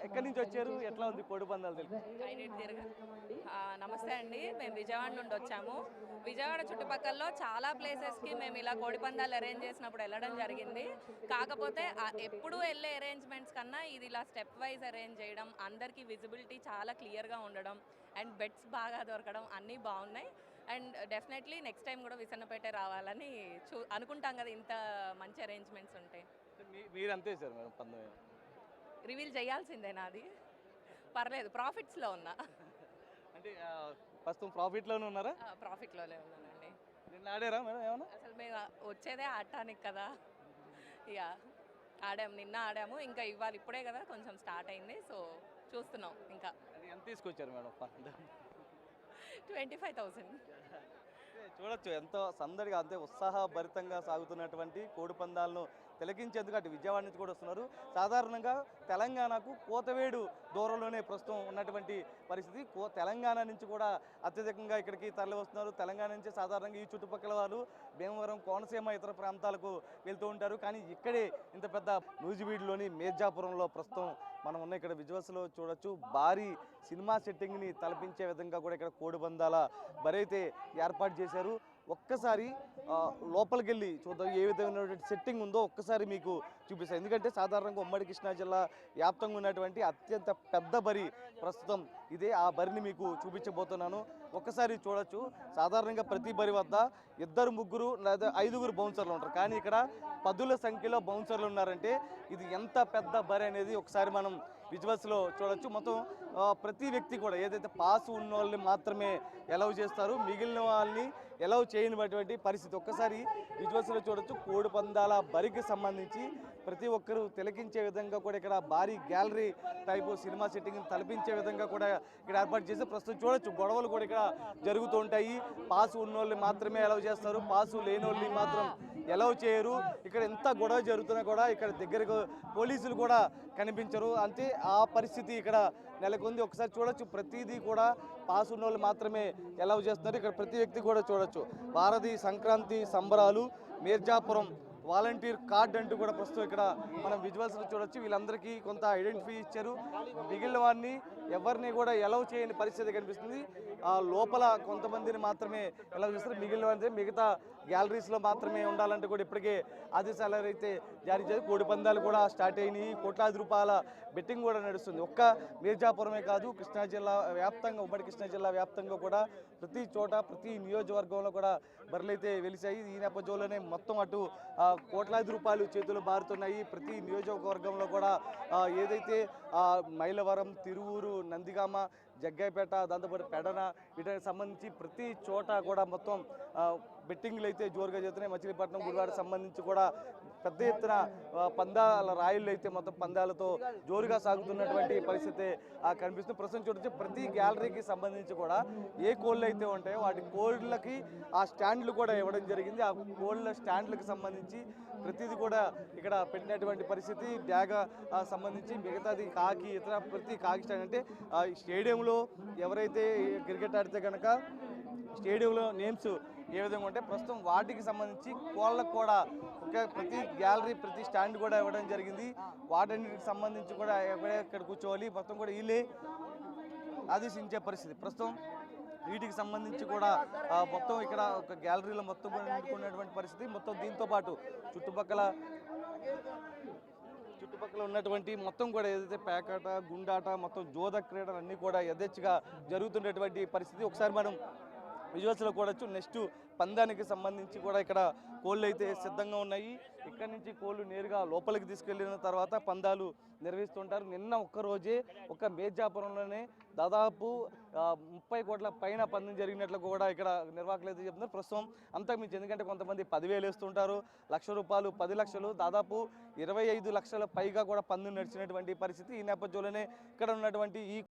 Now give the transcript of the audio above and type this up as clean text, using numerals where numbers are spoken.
ఎక్కడి నుంచి వచ్చారు? ఎట్లా ఉంది కోడి పందాలు తెలుసు? నమస్తే అండి. మేము విజయవాడ నుండి వచ్చాము. విజయవాడ చుట్టుపక్కల చాలా ప్లేసెస్కి మేము ఇలా కోడిపందాలు అరేంజ్ చేసినప్పుడు వెళ్ళడం జరిగింది. కాకపోతే ఎప్పుడూ వెళ్ళే అరేంజ్మెంట్స్ కన్నా ఇది ఇలా స్టెప్ వైజ్ అరేంజ్ చేయడం, అందరికీ విజిబిలిటీ చాలా క్లియర్గా ఉండడం అండ్ బెడ్స్ బాగా దొరకడం అన్నీ బాగున్నాయి. అండ్ డెఫినెట్లీ నెక్స్ట్ టైం కూడా విసన్నపేట రావాలని అనుకుంటాం కదా, ఇంత మంచి అరేంజ్మెంట్స్ ఉంటాయి. మీరు అంతే సార్ మేడం పందెం రివీల్ చేయాల్సిందే నాది. పర్లేదు, ప్రాఫిట్స్లో ఉన్నా. అంటే ప్రస్తుతం ప్రాఫిట్లోనే ఉన్నారా? ప్రాఫిట్లోనే ఉన్నానండి. నిన్న ఆడారా మేడం ఏమన్నా? అసలు మేము వచ్చేదే ఆడటానికి కదా. ఇక ఆడాము, నిన్న ఆడాము. ఇంకా ఇవాళ ఇప్పుడే కదా కొంచెం స్టార్ట్ అయింది. సో చూస్తున్నాం. ఇంకా ఎంత తీసుకొచ్చారు మేడం? 25,000. చూడొచ్చు ఎంతో సందడిగా అంతే ఉత్సాహభరితంగా సాగుతున్నటువంటి కోడి పందాలను తిలకించేందుకు అటు విజయవాడ నుంచి కూడా వస్తున్నారు. సాధారణంగా తెలంగాణకు కోతవేడు దూరంలోనే ప్రస్తుతం ఉన్నటువంటి పరిస్థితి. తెలంగాణ నుంచి కూడా అత్యధికంగా ఇక్కడికి తరలి వస్తున్నారు. తెలంగాణ నుంచి సాధారణంగా ఈ చుట్టుపక్కల వాళ్ళు భీమవరం, కోనసీమ ఇతర ప్రాంతాలకు వెళ్తూ ఉంటారు. కానీ ఇక్కడే ఇంత పెద్ద నూజివీడులోని మేర్జాపురంలో ప్రస్తుతం మనం ఉన్న ఇక్కడ విజువల్స్లో చూడొచ్చు. భారీ సినిమా సెట్టింగ్ని తలపించే విధంగా కూడా ఇక్కడ కోడి పందాల బరైతే ఏర్పాటు చేశారు. ఒక్కసారి లోపలికి వెళ్ళి చూద్దాం ఏ విధమైనటువంటి సెట్టింగ్ ఉందో ఒక్కసారి మీకు చూపిస్తాను. ఎందుకంటే సాధారణంగా ఉమ్మడి కృష్ణా జిల్లా వ్యాప్తంగా ఉన్నటువంటి అత్యంత పెద్ద బరి ప్రస్తుతం ఇదే. ఆ బరిని మీకు చూపించబోతున్నాను. ఒక్కసారి చూడొచ్చు. సాధారణంగా ప్రతి బరి వద్ద 2, 3 లేదా 5 బౌన్సర్లు ఉంటారు. కానీ ఇక్కడ 10ల సంఖ్యలో బౌన్సర్లు ఉన్నారంటే ఇది ఎంత పెద్ద బరి అనేది ఒకసారి మనం విజువల్స్లో చూడొచ్చు. మొత్తం ప్రతి వ్యక్తి కూడా ఏదైతే పాస్ ఉన్న వాళ్ళని మాత్రమే అలౌ చేస్తారు, మిగిలిన వాళ్ళని అలౌ చేయనిటువంటి పరిస్థితి. ఒక్కసారి విజువల్స్లో చూడొచ్చు. కోడి పందాల బరికి సంబంధించి ప్రతి ఒక్కరూ తిలకించే విధంగా కూడా ఇక్కడ భారీ గ్యాలరీ టైపు సినిమా సెట్టింగ్ తలపించే విధంగా కూడా ఇక్కడ ఏర్పాటు చేసి ప్రస్తుతం చూడొచ్చు. గొడవలు కూడా ఇక్కడ జరుగుతూ ఉంటాయి. పాసు ఉన్నోళ్ళని మాత్రమే అలౌ చేస్తారు, పాసు లేని వాళ్ళని మాత్రం అలౌ చేయరు. ఇక్కడ ఎంత గొడవ జరుగుతున్నా కూడా ఇక్కడ దగ్గరకు పోలీసులు కూడా కనిపించరు. అంతే ఆ పరిస్థితి ఇక్కడ నెలకొంది. ఒకసారి చూడొచ్చు. ప్రతిదీ కూడా పాస్ ఉన్న వాళ్ళు మాత్రమే అలౌ చేస్తున్నారు. ఇక్కడ ప్రతి వ్యక్తి కూడా చూడొచ్చు. భారతీయ సంక్రాంతి సంబరాలు మేర్జాపురం వాలంటీర్ కార్డ్ అంటూ కూడా ప్రస్తుతం ఇక్కడ మనం విజువల్స్లో చూడొచ్చు. వీళ్ళందరికీ కొంత ఐడెంటిఫై ఇచ్చారు. మిగిలిన వారిని ఎవరిని కూడా అలౌ చేయని పరిస్థితి కనిపిస్తుంది. లోపల కొంతమందిని మాత్రమే అలౌ చేస్తారు. మిగిలిన మిగతా గ్యాలరీస్లో మాత్రమే ఉండాలంటే కూడా ఇప్పటికే ఆదేశాలు అయితే జారీ చేసి కోడి పందాలు కూడా స్టార్ట్ అయినాయి. కోట్లాది రూపాయల బెట్టింగ్ కూడా నడుస్తుంది. ఒక్క మీర్జాపురమే కాదు, కృష్ణా జిల్లా వ్యాప్తంగా, ఉమ్మడి కృష్ణా జిల్లా వ్యాప్తంగా కూడా ప్రతి చోట ప్రతి నియోజకవర్గంలో కూడా బరులైతే వెలిసాయి. ఈ నేపథ్యంలోనే మొత్తం అటు కోట్లాది రూపాయలు చేతులు మారుతున్నాయి. ప్రతి నియోజకవర్గంలో కూడా ఏదైతే మైలవరం, తిరువూరు, నందిగామ, జగ్గాయపేట, దాంతోపాటు పెడన వీటికి సంబంధించి ప్రతి చోట కూడా మొత్తం బెట్టింగ్లు అయితే జోరుగా చేస్తున్నాయి. మచిలీపట్నం, గుడివాడకు సంబంధించి కూడా పెద్ద ఎత్తున పందాల రాయిళ్ళు అయితే మొత్తం పందాలతో జోరుగా సాగుతున్నటువంటి పరిస్థితి కనిపిస్తుంది. ప్రస్తుతం చూడొచ్చు. ప్రతి గ్యాలరీకి సంబంధించి కూడా ఏ కోళ్ళు అయితే ఉంటాయో వాటి కోళ్ళకి ఆ స్టాండ్లు కూడా ఇవ్వడం జరిగింది. ఆ కోళ్ళ స్టాండ్లకు సంబంధించి ప్రతిదీ కూడా ఇక్కడ పెట్టినటువంటి పరిస్థితి. డ్యాగ సంబంధించి మిగతాది కాకి, ఇతర ప్రతి కాకి స్టాండ్ అంటే స్టేడియంలో ఎవరైతే క్రికెట్ ఆడితే కనుక స్టేడియంలో నేమ్స్ ఏ విధంగా ఉంటే ప్రస్తుతం వాటికి సంబంధించి కోళ్ళకు కూడా ప్రతి గ్యాలరీ ప్రతి స్టాండ్ కూడా ఇవ్వడం జరిగింది. వాటన్నిటికి సంబంధించి కూడా ఎక్కడ కూర్చోవాలి మొత్తం కూడా వీళ్ళే ఆదేశించే పరిస్థితి. ప్రస్తుతం వీటికి సంబంధించి కూడా మొత్తం ఇక్కడ ఒక గ్యాలరీలో మొత్తం కూడా నిండుకున్నటువంటి పరిస్థితి. మొత్తం దీంతో పాటు చుట్టుపక్కల ఉన్నటువంటి మొత్తం కూడా ఏదైతే పేకాట, గుండాట, మొత్తం జోద క్రీడలు అన్నీ కూడా యథేచ్ఛగా జరుగుతున్నటువంటి పరిస్థితి. ఒకసారి మనం విజువల్స్లో కూడొచ్చు. నెక్స్ట్ పందానికి సంబంధించి కూడా ఇక్కడ కోళ్ళు అయితే సిద్ధంగా ఉన్నాయి. ఇక్కడి నుంచి కోళ్ళు నేరుగా లోపలికి తీసుకెళ్లిన తర్వాత పందాలు నిర్వహిస్తుంటారు. నిన్న ఒక్కరోజే ఒక మేర్జాపురంలోనే దాదాపు 30 కోట్ల పైన పందెం జరిగినట్లు కూడా ఇక్కడ నిర్వాహకులు అయితే చెప్తున్నారు. ప్రస్తుతం అంతకుమించి, ఎందుకంటే కొంతమంది 10,000 వేస్తుంటారు, ₹1,00,000, 10 లక్షలు, దాదాపు 25 లక్షల పైగా కూడా పందెం నడిచినటువంటి పరిస్థితి. ఈ నేపథ్యంలోనే ఇక్కడ ఉన్నటువంటి ఈ